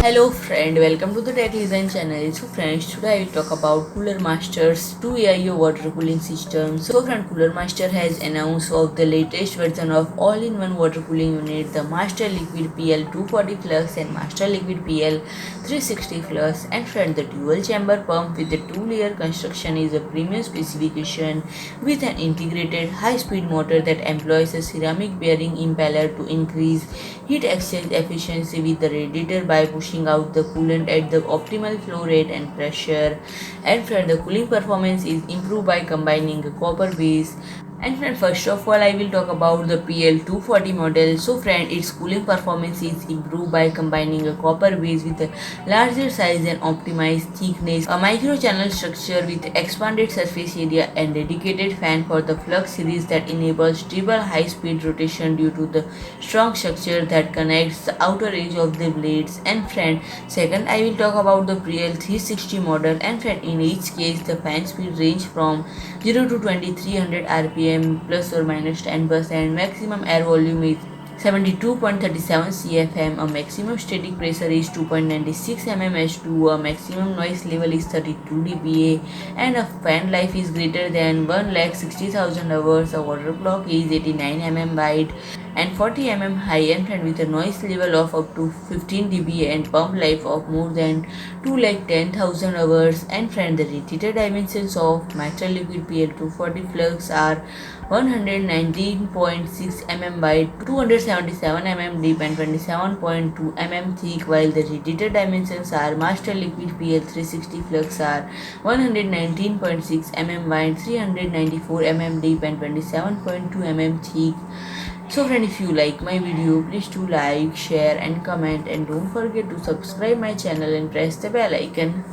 Hello friend, welcome to the Tech Design channel. So friends, today I will talk about Cooler Master's 2 AIO water cooling system. So friend, Cooler Master has announced of the latest version of all-in-one water cooling unit, the Master Liquid PL240 Flux and Master Liquid PL360 Flux. And friend, the dual chamber pump with the 2-layer construction is a premium specification with an integrated high-speed motor that employs a ceramic bearing impeller to increase heat exchange efficiency with the radiator by pushing out the coolant at the optimal flow rate and pressure. And friend, the cooling performance is improved by combining a copper base. And friend, first of all, I will talk about the PL240 model. So friend, its cooling performance is improved by combining a copper base with a larger size and optimized thickness, a microchannel structure with expanded surface area and dedicated fan for the Flux series that enables triple high-speed rotation due to the strong structure that connects the outer edge of the blades. And friend, second, I will talk about the PL360 model. And friend, in each case, the fan speed range from 0 to 2300 rpm plus or minus 10%. Maximum air volume is 72.37 cfm, a maximum static pressure is 2.96 mmHg, a maximum noise level is 32 dBA, and a fan life is greater than 1,60,000 hours. A water clock is 89 mm wide and 40 mm high, and with a noise level of up to 15 dBA and pump life of more than 2,10,000 hours. And friend, the rated dimensions of Master Liquid PL240 Flux are 119.6 mm wide, 277 mm deep and 27.2 mm thick, while the rated dimensions are Master Liquid PL360 Flux are 119.6 mm wide, 394 mm deep and 27.2 mm thick. So friend, if you like my video, please do like, share and comment, and don't forget to subscribe my channel and press the bell icon.